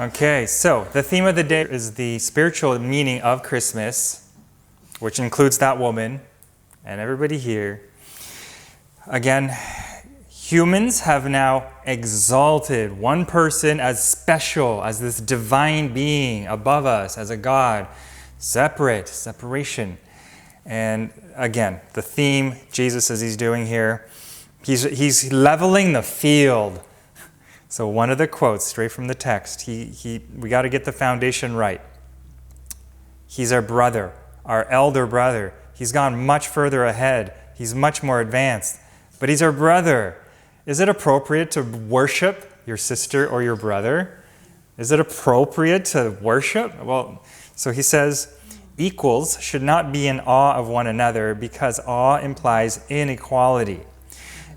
Okay, so the theme of the day is the spiritual meaning of Christmas, which includes that woman and everybody here. Again, humans have now exalted one person as special, as this divine being above us, as a God, separation. And again, the theme, Jesus, as he's doing here, he's leveling the field. So one of the quotes straight from the text, we got to get the foundation right. He's our brother, our elder brother. He's gone much further ahead. He's much more advanced. But he's our brother. Is it appropriate to worship your sister or your brother? Is it appropriate to worship? Well, so he says, equals should not be in awe of one another because awe implies inequality.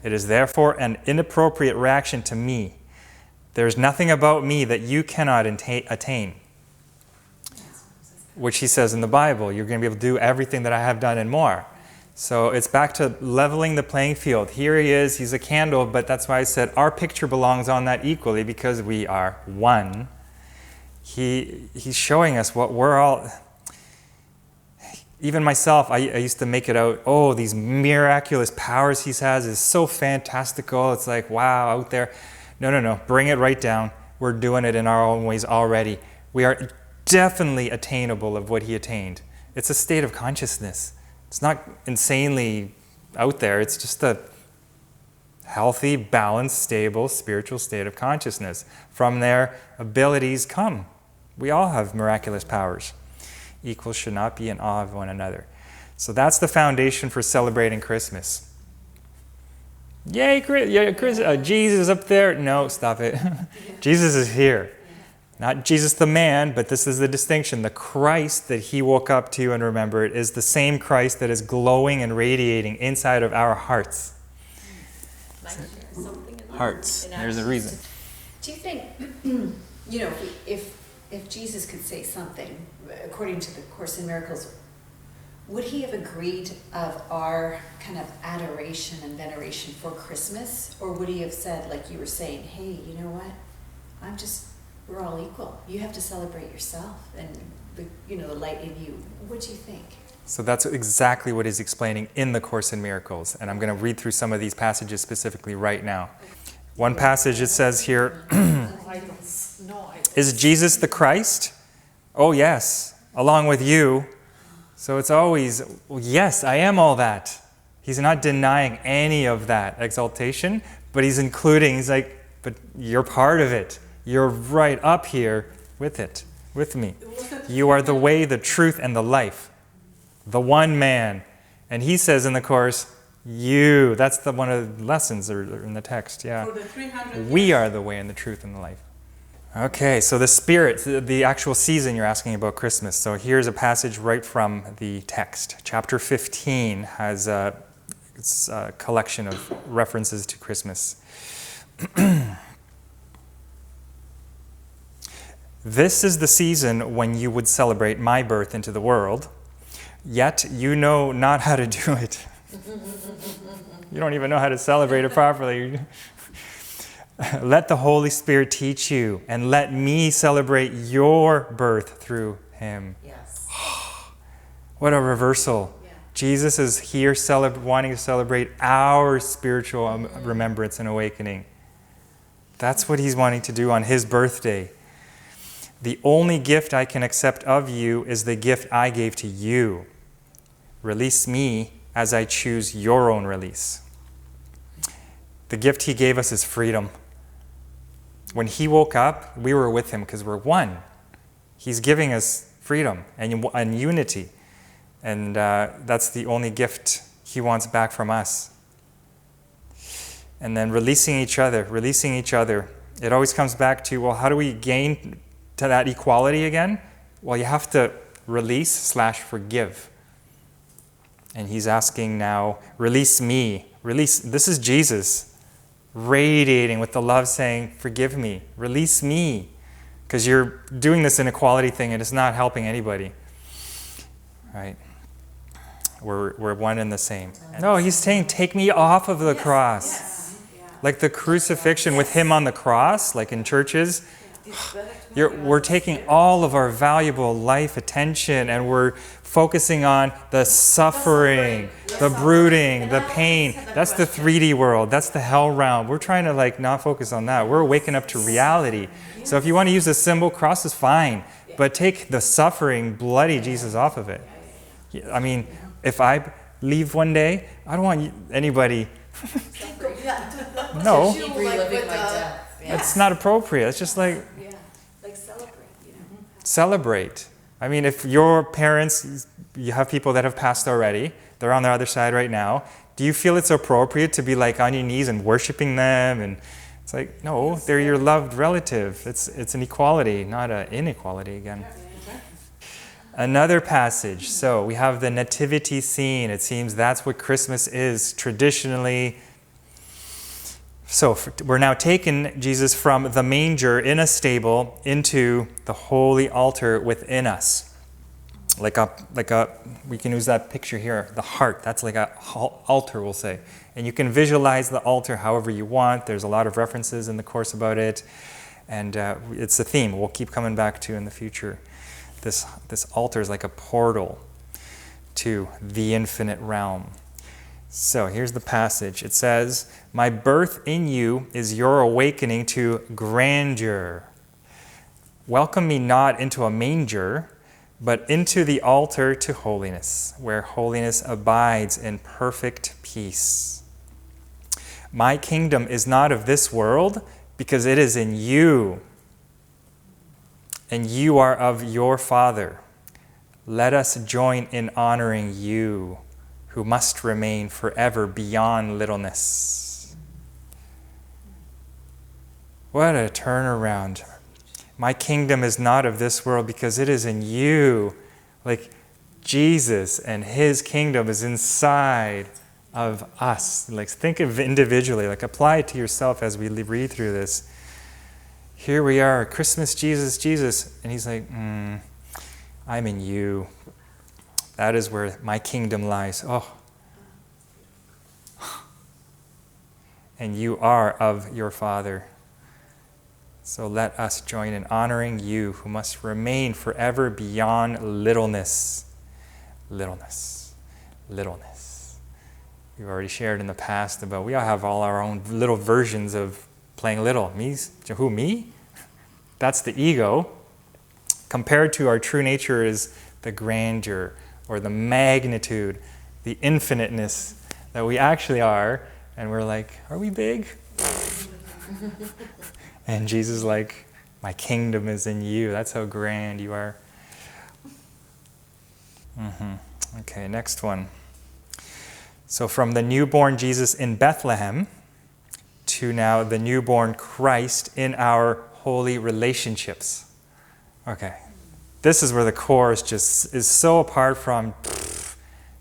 It is therefore an inappropriate reaction to me. There's nothing about me that you cannot attain. Which he says in the Bible, you're going to be able to do everything that I have done and more. So it's back to leveling the playing field. Here he is, he's a candle, but that's why I said our picture belongs on that equally because we are one. He's showing us what we're all... Even myself, I used to make it out, these miraculous powers he has is so fantastical. It's like, wow, out there. No. Bring it right down. We're doing it in our own ways already. We are definitely attainable of what he attained. It's a state of consciousness. It's not insanely out there. It's just a healthy, balanced, stable, spiritual state of consciousness. From there, abilities come. We all have miraculous powers. Equals should not be in awe of one another. So that's the foundation for celebrating Christmas. Yay, Chris, Jesus up there. No, stop it. Jesus is here. Not Jesus the man, but this is the distinction. The Christ that he woke up to and remembered is the same Christ that is glowing and radiating inside of our hearts. Hearts. There's a reason. Do you think, if Jesus could say something, according to the Course in Miracles, would he have agreed of our kind of adoration and veneration for Christmas? Or would he have said, like you were saying, hey, you know what? We're all equal. You have to celebrate yourself and the light in you. What do you think? So that's exactly what he's explaining in the Course in Miracles. And I'm going to read through some of these passages specifically right now. One passage, it says here, is Jesus the Christ? Oh, yes, along with you. So it's always, yes, I am all that. He's not denying any of that exaltation, but he's like, but you're part of it. You're right up here with it, with me. You are the way, the truth, and the life. The one man. And he says in the Course, you. That's one of the lessons in the text, yeah. We are the way and the truth and the life. Okay, so the spirit, the actual season you're asking about Christmas. So here's a passage right from the text. Chapter 15 has it's a collection of references to Christmas. This is the season when you would celebrate my birth into the world, yet you know not how to do it. You don't even know how to celebrate it properly. Let the Holy Spirit teach you, and let me celebrate your birth through him. Yes. What a reversal. Yeah. Jesus is here wanting to celebrate our spiritual remembrance and awakening. That's what he's wanting to do on his birthday. The only gift I can accept of you is the gift I gave to you. Release me as I choose your own release. The gift he gave us is freedom. When he woke up, we were with him because we're one. He's giving us freedom and unity. And that's the only gift he wants back from us. And then releasing each other. It always comes back to, well, how do we gain to that equality again? Well, you have to release/forgive. And he's asking now, release me. This is Jesus. Radiating with the love, saying, forgive me, release me, because you're doing this inequality thing and it's not helping anybody. Right? We're one and the same. No, he's saying, take me off of the cross. Yes. Like the crucifixion with him on the cross, like in churches, We're taking all of our valuable life attention and we're focusing on the suffering, the brooding, the pain. That's the 3D world. That's the hell realm. We're trying to like not focus on that. We're waking up to reality. So if you want to use the symbol, cross is fine. But take the suffering, bloody Jesus off of it. I mean, if I leave one day, I don't want anybody... No. Reliving my death. It's not appropriate. It's just like... Like celebrate, Celebrate. I mean, if your parents, you have people that have passed already, they're on the other side right now, do you feel it's appropriate to be like on your knees and worshiping them? And it's like, no, they're your loved relative. It's an equality, not an inequality again. Another passage. So we have the nativity scene. It seems that's what Christmas is traditionally. So we're now taking Jesus from the manger in a stable into the holy altar within us. We can use that picture here, the heart. That's like a altar, we'll say. And you can visualize the altar however you want. There's a lot of references in the course about it. And it's a theme we'll keep coming back to in the future. This altar is like a portal to the infinite realm. So here's the passage. It says, "My birth in you is your awakening to grandeur. Welcome me not into a manger, but into the altar to holiness, where holiness abides in perfect peace. My kingdom is not of this world, because it is in you, and you are of your Father. Let us join in honoring you, who must remain forever beyond littleness." What a turnaround. My kingdom is not of this world because it is in you. Like Jesus and his kingdom is inside of us. Like think of individually, like apply it to yourself as we read through this. Here we are, Christmas, Jesus, Jesus. And he's like, I'm in you. That is where my kingdom lies. Oh. And you are of your Father. So let us join in honoring you, who must remain forever beyond littleness. Littleness. Littleness. We've already shared in the past about we all have all our own little versions of playing little. Who, me? That's the ego. Compared to our true nature is the grandeur or the magnitude, the infiniteness that we actually are. And we're like, are we big? And Jesus is like, my kingdom is in you. That's how grand you are. Okay, next one. So from the newborn Jesus in Bethlehem to now the newborn Christ in our holy relationships. Okay, this is where the course just is so apart from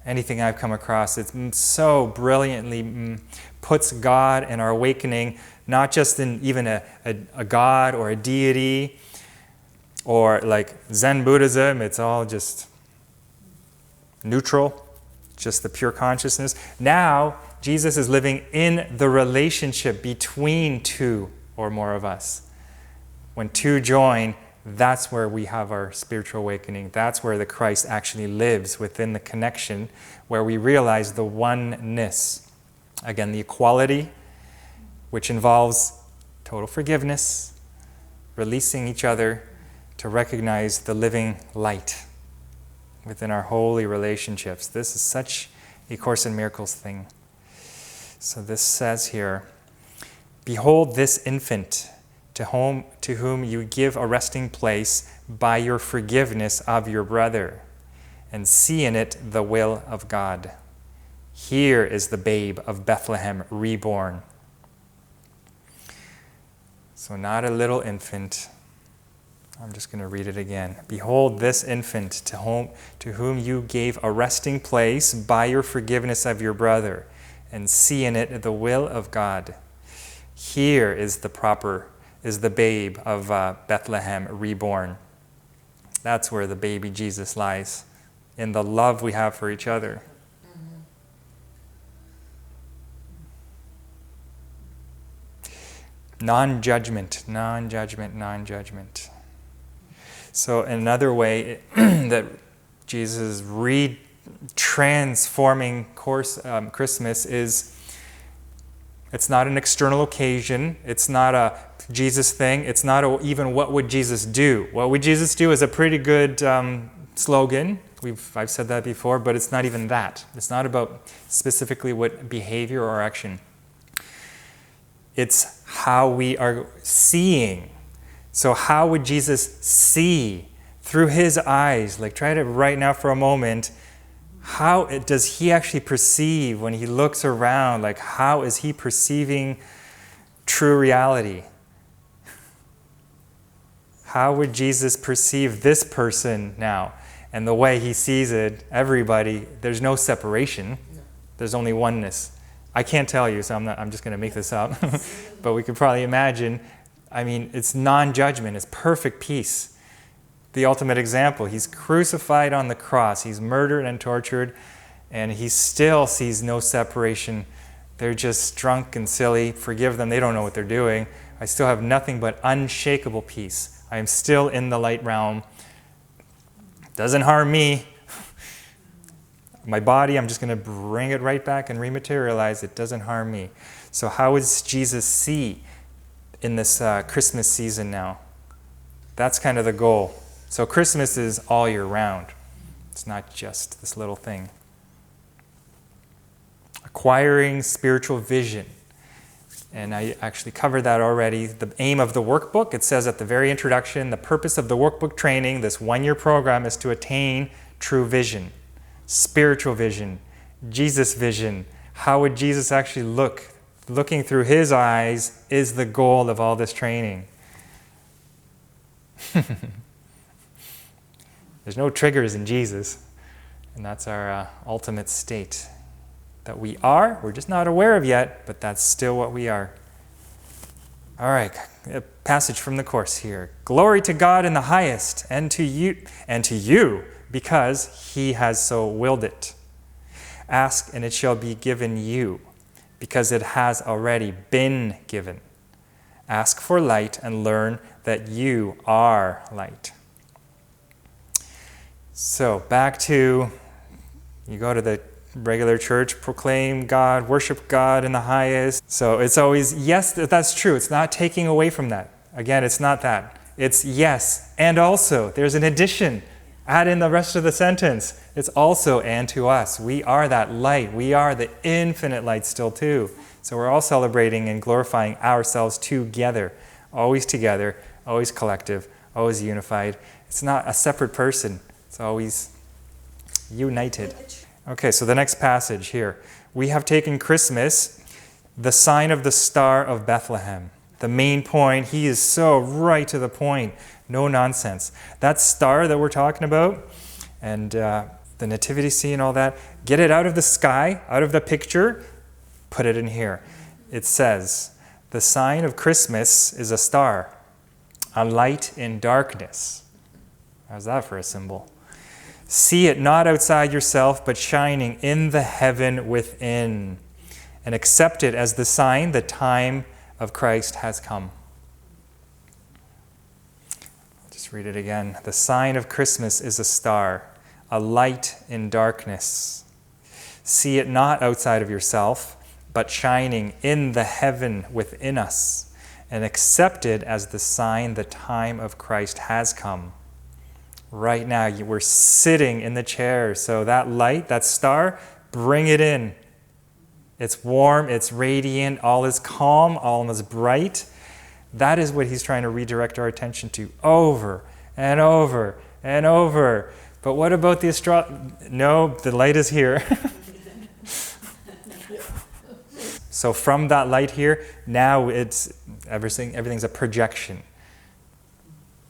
anything I've come across. It so brilliantly puts God and our awakening not just in even a God or a deity or like Zen Buddhism. It's all just neutral, just the pure consciousness. Now, Jesus is living in the relationship between two or more of us. When two join, that's where we have our spiritual awakening. That's where the Christ actually lives, within the connection, where we realize the oneness. Again, the equality, which involves total forgiveness, releasing each other to recognize the living light within our holy relationships. This is such a Course in Miracles thing. So this says here, "Behold this infant, to whom you give a resting place by your forgiveness of your brother, and see in it the will of God. Here is the babe of Bethlehem reborn." So not a little infant. I'm just going to read it again. "Behold this infant, to whom you gave a resting place by your forgiveness of your brother, and see in it the will of God. Here is the babe of Bethlehem reborn." That's where the baby Jesus lies, in the love we have for each other. Non-judgment, non-judgment, non-judgment. So another way that Jesus is transforming Christmas is, it's not an external occasion. It's not a Jesus thing. It's not even what would Jesus do. What would Jesus do is a pretty good slogan. I've said that before, but it's not even that. It's not about specifically what behavior or action. It's how we are seeing. So how would Jesus see through his eyes? Like, try to right now for a moment, how does he actually perceive when he looks around? Like, how is he perceiving true reality? How would Jesus perceive this person now? And the way he sees it, everybody, there's no separation. There's only oneness. I can't tell you, so I'm just going to make this up. But we could probably imagine, I mean, it's non-judgment. It's perfect peace. The ultimate example, he's crucified on the cross. He's murdered and tortured, and he still sees no separation. They're just drunk and silly. Forgive them. They don't know what they're doing. I still have nothing but unshakable peace. I am still in the light realm. Doesn't harm me. My body, I'm just going to bring it right back and rematerialize. It doesn't harm me. So how does Jesus see in this Christmas season now? That's kind of the goal. So Christmas is all year round. It's not just this little thing. Acquiring spiritual vision. And I actually covered that already. The aim of the workbook, it says at the very introduction, the purpose of the workbook training, this one-year program, is to attain true vision, spiritual vision, Jesus vision. How would Jesus actually look? Looking through his eyes is the goal of all this training. There's no triggers in Jesus, and that's our ultimate state. That we are, we're just not aware of yet, but that's still what we are. All right, a passage from the Course here. Glory to God in the highest, and to you, because he has so willed it. Ask, and it shall be given you, because it has already been given. Ask for light and learn that you are light. So back to, you go to the regular church, proclaim God, worship God in the highest. So it's always, yes, that's true. It's not taking away from that. Again, it's not that. It's yes, and also. There's an addition. Add in the rest of the sentence. It's also and to us. We are that light. We are the infinite light still too. So we're all celebrating and glorifying ourselves together. Always together, always collective, always unified. It's not a separate person. It's always united. Okay, so the next passage here. We have taken Christmas, the sign of the Star of Bethlehem. The main point, he is so right to the point. No nonsense. That star that we're talking about, and the nativity scene, all that, get it out of the sky, out of the picture, put it in here. It says, the sign of Christmas is a star, a light in darkness. How's that for a symbol? See it not outside yourself, but shining in the heaven within. And accept it as the sign the time of Christ has come. I'll just read it again. The sign of Christmas is a star, a light in darkness. See it not outside of yourself, but shining in the heaven within us. And accept it as the sign the time of Christ has come. Right now, we're sitting in the chair. So that light, that star, bring it in. It's warm, it's radiant, all is calm, all is bright. That is what he's trying to redirect our attention to over and over and over. But what about the No, the light is here. So from that light here, now it's everything's a projection.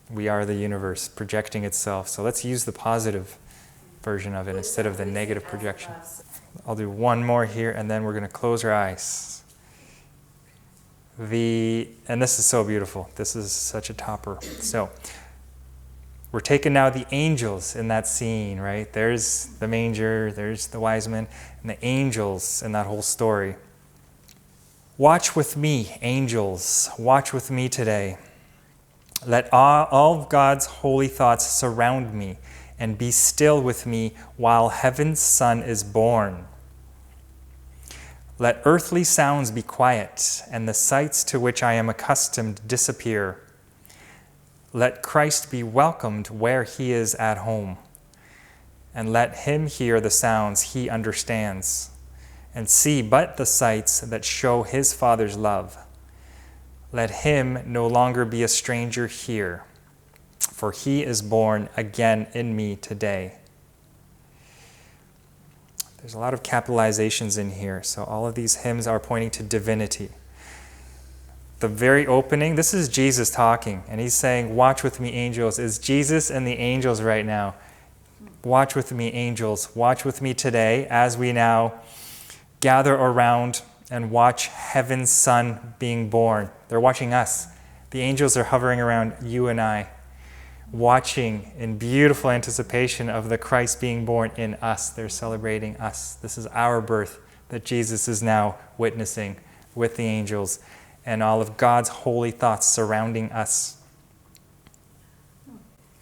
We are the universe projecting itself. So let's use the positive version of it instead of the negative projection. I'll do one more here, and then we're going to close our eyes. And this is so beautiful. This is such a topper. So we're taking now the angels in that scene, right? There's the manger, there's the wise men, and the angels in that whole story. Watch with me, angels. Watch with me today. Let all of God's holy thoughts surround me and be still with me while heaven's Son is born. Let earthly sounds be quiet and the sights to which I am accustomed disappear. Let Christ be welcomed where he is at home, and let him hear the sounds he understands and see but the sights that show his Father's love. Let him no longer be a stranger here, for he is born again in me today. There's a lot of capitalizations in here, so all of these hymns are pointing to divinity. The very opening, this is Jesus talking, and he's saying, watch with me, angels. Is Jesus and the angels right now. Watch with me, angels. Watch with me today as we now gather around and watch heaven's Son being born. They're watching us. The angels are hovering around you and I, watching in beautiful anticipation of the Christ being born in us. They're celebrating us. This is our birth that Jesus is now witnessing with the angels and all of God's holy thoughts surrounding us.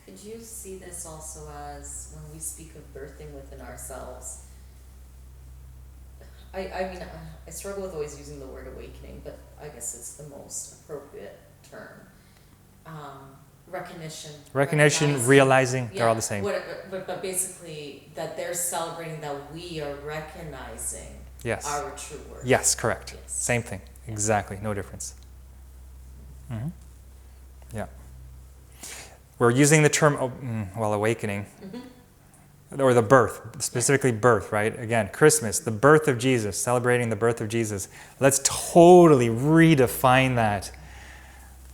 Could you see this also as when we speak of birthing within ourselves? I mean, I struggle with always using the word awakening, but I guess it's the most appropriate term. Recognition, Recognition, realizing, they're all the same. But basically, that they're celebrating that we are recognizing Yes. our true worth. Yes, correct. Yes. Same thing. Exactly. No difference. Mm-hmm. Yeah. We're using the term, awakening. Mm-hmm. Or the birth, specifically birth, right? Again, Christmas, the birth of Jesus, celebrating the birth of Jesus. Let's totally redefine that.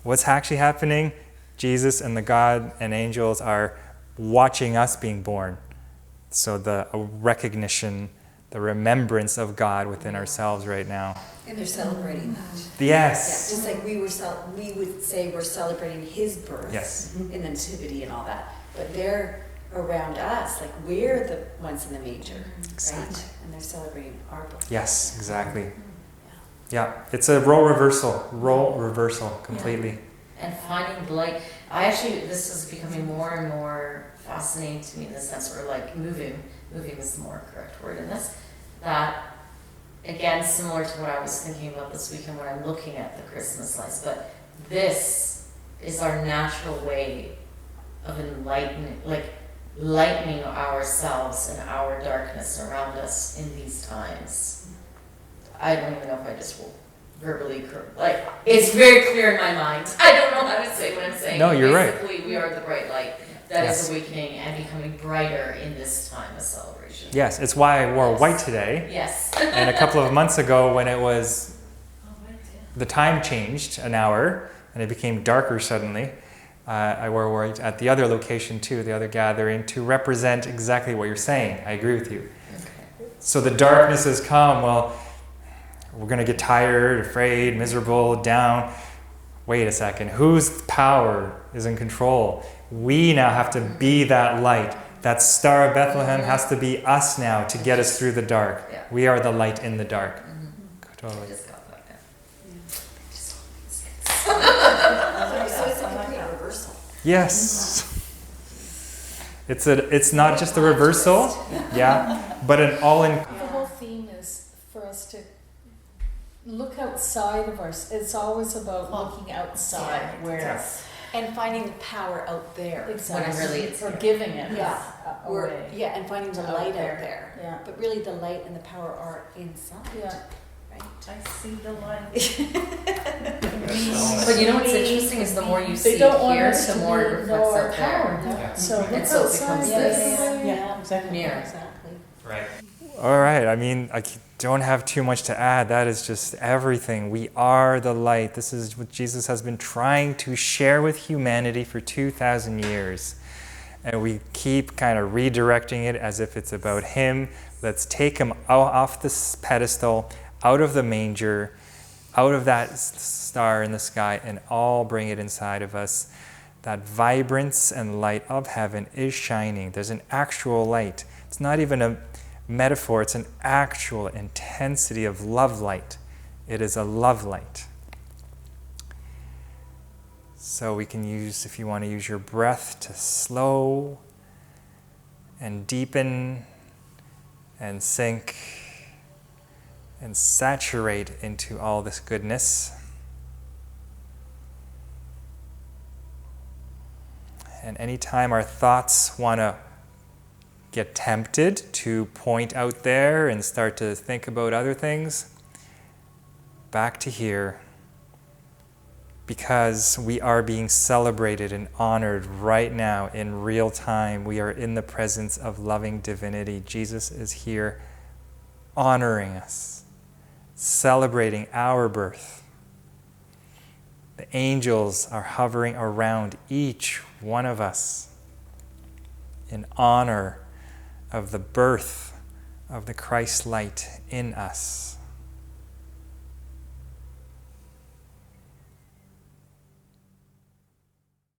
What's actually happening? Jesus and the God and angels are watching us being born. So the recognition, the remembrance of God within ourselves right now. And they're celebrating that. Yes. Yeah, just like we would say we're celebrating his birth Yes. in the nativity and all that. But they're around us, like we're the ones in the manger, Exactly. right? And they're celebrating our birth. Yes, exactly. Yeah, it's a role reversal completely. And finding the light. This is becoming more and more fascinating to me in the sense where like moving is the more correct word in this. That, again, similar to what I was thinking about this weekend when I'm looking at the Christmas lights, but this is our natural way of lightening ourselves and our darkness around us in these times. I don't even know if I just will verbally, it's very clear in my mind. I don't know how to say what I'm saying. No, you're right. Basically, we are the bright light that Yes. is awakening and becoming brighter in this time of celebration. Yes, it's why I wore Yes. white today. Yes. And a couple of months ago when it was, the time changed an hour and it became darker suddenly, I wore white at the other location too, the other gathering, to represent exactly what you're saying. I agree with you. Okay. So the darkness has come. Well, we're going to get tired, afraid, miserable, down. Wait a second. Whose power is in control? We now have to be that light. That Star of Bethlehem has to be us now to get us through the dark. Yeah. We are the light in the dark. Totally. I just got that now. So it's a complete reversal. Yes. It's not just a reversal, yeah, but an all-in. The whole theme is for us to look outside of us. It's always about looking outside where And finding the power out there. exactly When really it's or here. giving it Yeah. away. And finding the Out light there. out there. Yeah. But really the light and the power are inside. Yeah. Right? I see the light. But you know what's interesting is the more you see They don't want here, us the to more it know reflects our out power. there. Yeah. So look And so it outside. becomes Yeah, this yeah, exactly. mirror. Exactly. Right. All right. I mean, I don't have too much to add. That is just everything. We are the light. This is what Jesus has been trying to share with humanity for 2,000 years. And we keep kind of redirecting it as if it's about him. Let's take him off this pedestal, out of the manger, out of that star in the sky, and all bring it inside of us. That vibrance and light of heaven is shining. There's an actual light. It's not even a metaphor. It's an actual intensity of love light It is a love light. So we can use, if you want to use your breath to slow and deepen and sink and saturate into all this goodness. And anytime our thoughts want to get tempted to point out there and start to think about other things, back to here, because we are being celebrated and honored right now in real time. We are in the presence of loving divinity. Jesus is here honoring us, celebrating our birth. The angels are hovering around each one of us in honor of the birth of the Christ light in us.